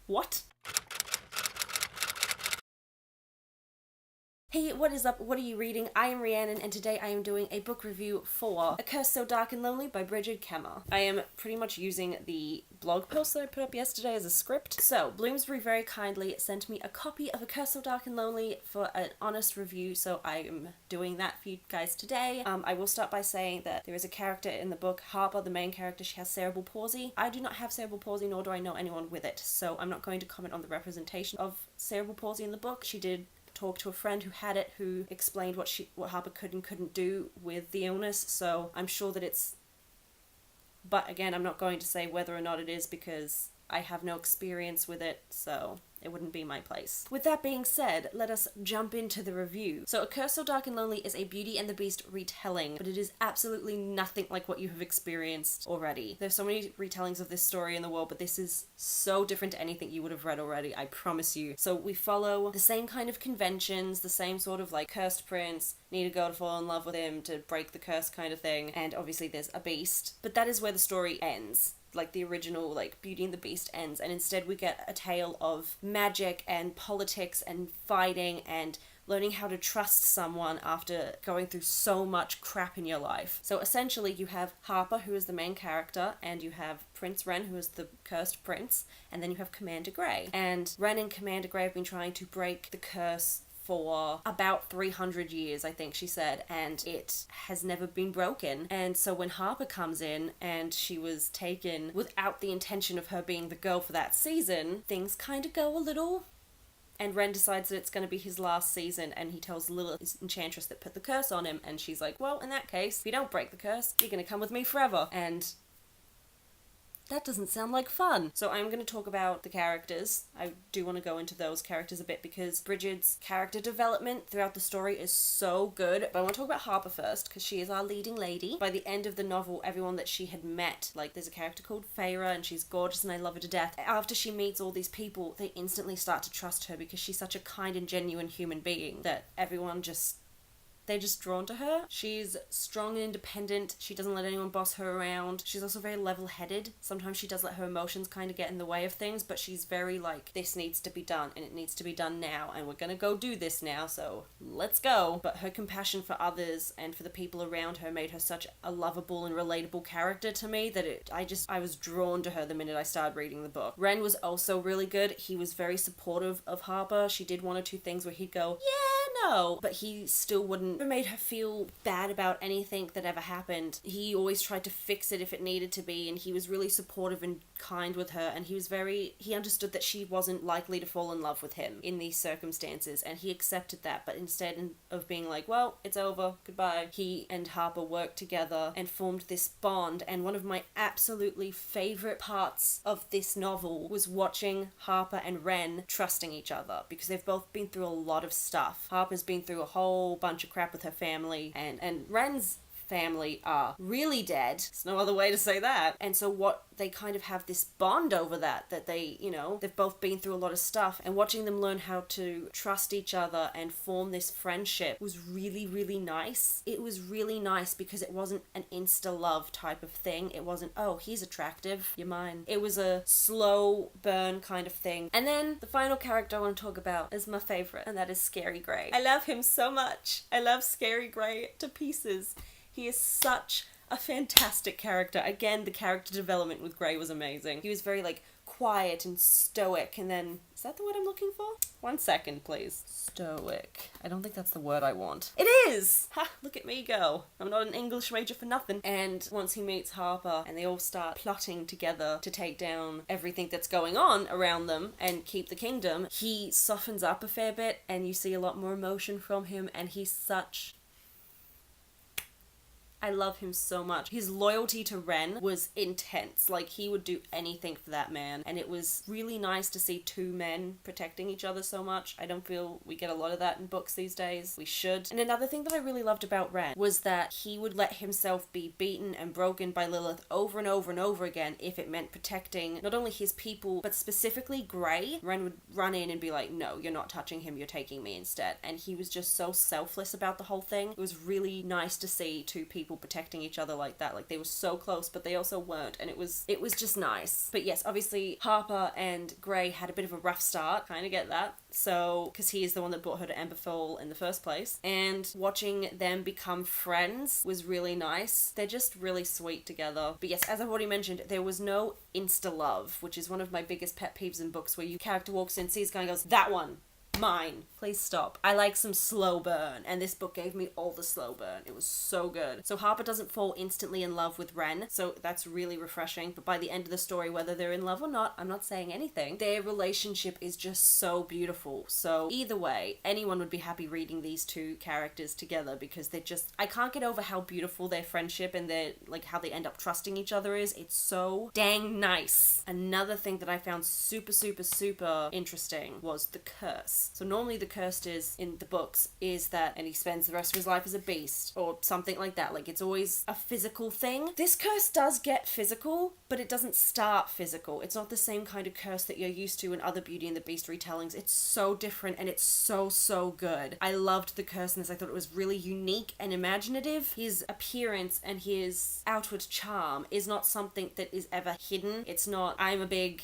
What? Hey, what is up? What are you reading? I am Rhiannon, and today I am doing a book review for A Curse So Dark and Lonely by Brigid Kemmer. I am pretty much using the blog post that I put up yesterday as a script. So, Bloomsbury very kindly sent me a copy of A Curse So Dark and Lonely for an honest review, so I am doing that for you guys today. I will start by saying that there is a character in the book, Harper, the main character. She has cerebral palsy. I do not have cerebral palsy, nor do I know anyone with it, so I'm not going to comment on the representation of cerebral palsy in the book. She did talk to a friend who had it, who explained what Harper could and couldn't do with the illness, so I'm sure that it's... But again, I'm not going to say whether or not it is because I have no experience with it, so it wouldn't be my place. With that being said, let us jump into the review. So, A Curse So Dark and Lonely is a Beauty and the Beast retelling, but it is absolutely nothing like what you have experienced already. There's so many retellings of this story in the world, but this is so different to anything you would have read already, I promise you. So we follow the same kind of conventions, the same sort of like cursed prince, need a girl to fall in love with him to break the curse kind of thing, and obviously there's a beast, but that is where the story ends. Like the original like Beauty and the Beast ends, and instead we get a tale of magic and politics and fighting and learning how to trust someone after going through so much crap in your life. So essentially you have Harper, who is the main character, and you have Prince Ren, who is the cursed prince, and then you have Commander Grey. And Ren and Commander Grey have been trying to break the curse for about 300 years, I think she said, and it has never been broken. And so when Harper comes in, and she was taken without the intention of her being the girl for that season, things kind of go a little... And Ren decides that it's going to be his last season, and he tells Lilith, his enchantress, that put the curse on him, and she's like, well, in that case, if you don't break the curse, you're going to come with me forever. And that doesn't sound like fun. So I'm going to talk about the characters. I do want to go into those characters a bit because Brigid's character development throughout the story is so good. But I want to talk about Harper first because she is our leading lady. By the end of the novel, everyone that she had met, like there's a character called Feyre and she's gorgeous and I love her to death. After she meets all these people, they instantly start to trust her because she's such a kind and genuine human being that everyone they're just drawn to her. She's strong and independent. She doesn't let anyone boss her around. She's also very level-headed. Sometimes she does let her emotions kind of get in the way of things, but she's very like, this needs to be done, and it needs to be done now, and we're gonna go do this now, so let's go. But her compassion for others and for the people around her made her such a lovable and relatable character to me that I was drawn to her the minute I started reading the book. Ren was also really good. He was very supportive of Harper. She did one or two things where he'd go, yeah, no, but he still wouldn't made her feel bad about anything that ever happened. He always tried to fix it if it needed to be, and he was really supportive and kind with her, and he understood that she wasn't likely to fall in love with him in these circumstances, and he accepted that. But instead of being like, well, it's over, goodbye, he and Harper worked together and formed this bond. And one of my absolutely favorite parts of this novel was watching Harper and Ren trusting each other, because they've both been through a lot of stuff. Harper's been through a whole bunch of crap with her family, and Ren's family are really dead. There's no other way to say that. And so they kind of have this bond over that they, they've both been through a lot of stuff, and watching them learn how to trust each other and form this friendship was really, really nice. It was really nice because it wasn't an insta-love type of thing. It wasn't, oh, he's attractive, you're mine. It was a slow burn kind of thing. And then the final character I want to talk about is my favorite, and that is Scary Grey. I love him so much. I love Scary Grey to pieces. He is such a fantastic character. Again, the character development with Grey was amazing. He was very, quiet and stoic, and then... Is that the word I'm looking for? 1 second, please. Stoic. I don't think that's the word I want. It is! Ha! Look at me go. I'm not an English major for nothing. And once he meets Harper, and they all start plotting together to take down everything that's going on around them and keep the kingdom, he softens up a fair bit, and you see a lot more emotion from him, and he's such... I love him so much. His loyalty to Ren was intense. He would do anything for that man. And it was really nice to see two men protecting each other so much. I don't feel we get a lot of that in books these days. We should. And another thing that I really loved about Ren was that he would let himself be beaten and broken by Lilith over and over and over again if it meant protecting not only his people, but specifically Grey. Ren would run in and be like, no, you're not touching him, you're taking me instead. And he was just so selfless about the whole thing. It was really nice to see two people people protecting each other like that. Like, they were so close, but they also weren't, and it was just nice. But yes, obviously Harper and Grey had a bit of a rough start, kind of get that. So, because he is the one that brought her to Emberfell in the first place. And watching them become friends was really nice. They're just really sweet together. But yes, as I've already mentioned, there was no insta-love, which is one of my biggest pet peeves in books, where your character walks in, sees a guy and goes, that one. Mine. Please stop. I like some slow burn, and this book gave me all the slow burn. It was so good. So Harper doesn't fall instantly in love with Ren, so that's really refreshing. But by the end of the story, whether they're in love or not, I'm not saying anything, their relationship is just so beautiful. So either way, anyone would be happy reading these two characters together, because they're just, I can't get over how beautiful their friendship and their, like, how they end up trusting each other is. It's so dang nice. Another thing that I found super, super, super interesting was the curse. So normally the curse is, in the books, is that, and he spends the rest of his life as a beast, or something like that. Like, it's always a physical thing. This curse does get physical, but it doesn't start physical. It's not the same kind of curse that you're used to in other Beauty and the Beast retellings. It's so different, and it's so, so good. I loved the curse in this. I thought it was really unique and imaginative. His appearance and his outward charm is not something that is ever hidden. It's not, I'm a big...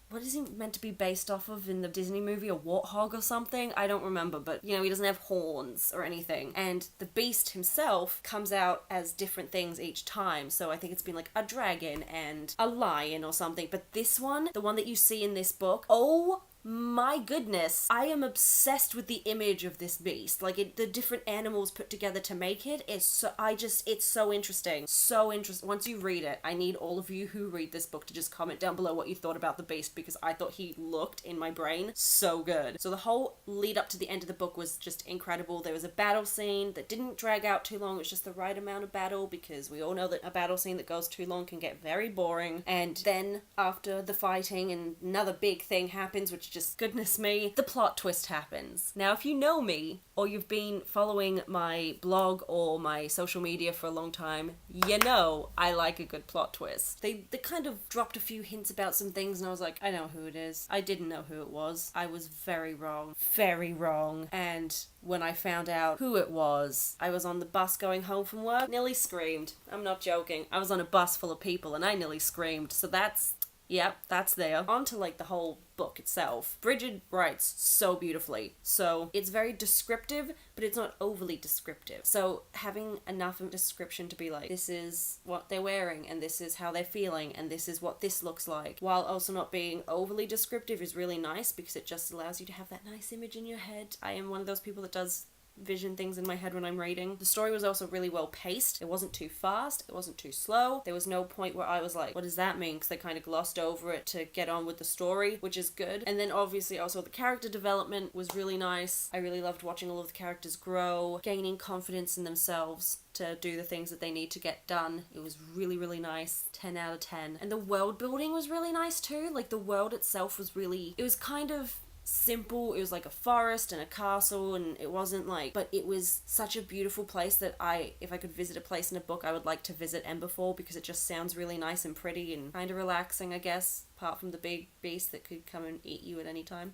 what is he meant to be based off of in the Disney movie? A warthog or something? I don't remember, but, you know, he doesn't have horns or anything. And the beast himself comes out as different things each time. So I think it's been like a dragon and a lion or something. But this one, the one that you see in this book, oh my goodness, I am obsessed with the image of this beast. Like, the different animals put together to make it is so, it's so interesting. So interesting. Once you read it, I need all of you who read this book to just comment down below what you thought about the beast, because I thought he looked, in my brain, so good. So the whole lead up to the end of the book was just incredible. There was a battle scene that didn't drag out too long. It was just the right amount of battle, because we all know that a battle scene that goes too long can get very boring. And then after the fighting, and another big thing happens, which just, goodness me, the plot twist happens. Now, if you know me, or you've been following my blog or my social media for a long time, you know I like a good plot twist. They kind of dropped a few hints about some things, and I was like, I know who it is. I didn't know who it was. I was very wrong. Very wrong. And when I found out who it was, I was on the bus going home from work, nearly screamed. I'm not joking. I was on a bus full of people, and I nearly screamed. So that's... yep, that's there. On to, like, the whole book itself. Bridget writes so beautifully. So it's very descriptive, but it's not overly descriptive. So having enough of a description to be like, this is what they're wearing, and this is how they're feeling, and this is what this looks like, while also not being overly descriptive, is really nice, because it just allows you to have that nice image in your head. I am one of those people that does vision things in my head when I'm reading. The story was also really well paced. It wasn't too fast. It wasn't too slow. There was no point where I was like, what does that mean? Because they kind of glossed over it to get on with the story, which is good. And then obviously also the character development was really nice. I really loved watching all of the characters grow, gaining confidence in themselves to do the things that they need to get done. It was really, really nice. 10 out of 10. And the world building was really nice too. Like, the world itself was really, it was kind of simple. It was like a forest and a castle, and it wasn't like, but it was such a beautiful place that if I could visit a place in a book, I would like to visit Emberfall, because it just sounds really nice and pretty and kind of relaxing, I guess, apart from the big beast that could come and eat you at any time.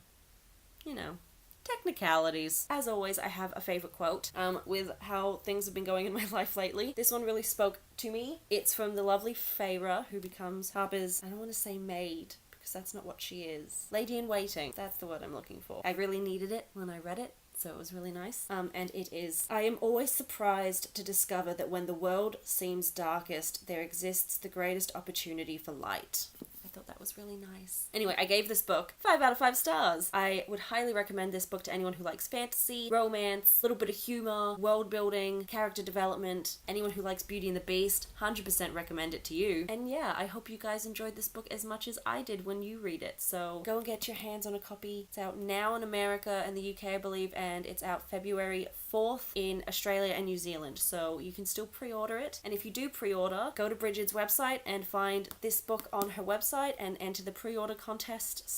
You know, technicalities. As always, I have a favourite quote with how things have been going in my life lately. This one really spoke to me. It's from the lovely Feyre, who becomes Harper's, I don't want to say maid, because that's not what she is. Lady in waiting. That's the word I'm looking for. I really needed it when I read it, so it was really nice. And it is, I am always surprised to discover that when the world seems darkest, there exists the greatest opportunity for light. I thought that was really nice. Anyway, I gave this book 5 out of 5 stars. I would highly recommend this book to anyone who likes fantasy, romance, a little bit of humor, world building, character development. Anyone who likes Beauty and the Beast, 100% recommend it to you. And yeah, I hope you guys enjoyed this book as much as I did when you read it. So go and get your hands on a copy. It's out now in America and the UK, I believe, and it's out February 4th in Australia and New Zealand. So you can still pre-order it. And if you do pre-order, go to Bridget's website and find this book on her website and enter the pre-order contest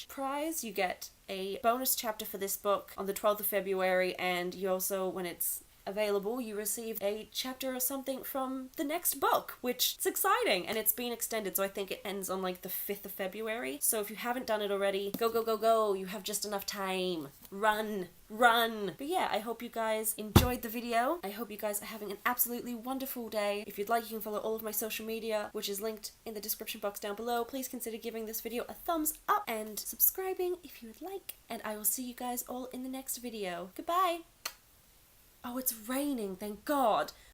/ prize. You get a bonus chapter for this book on the 12th of February, and you also, when it's available, you receive a chapter or something from the next book, which is exciting, and it's been extended, so I think it ends on like the 5th of February. So if you haven't done it already, go, go, go, go. You have just enough time. Run. Run. But yeah, I hope you guys enjoyed the video. I hope you guys are having an absolutely wonderful day. If you'd like, you can follow all of my social media, which is linked in the description box down below. Please consider giving this video a thumbs up and subscribing if you would like. And I will see you guys all in the next video. Goodbye. Oh, it's raining, thank God.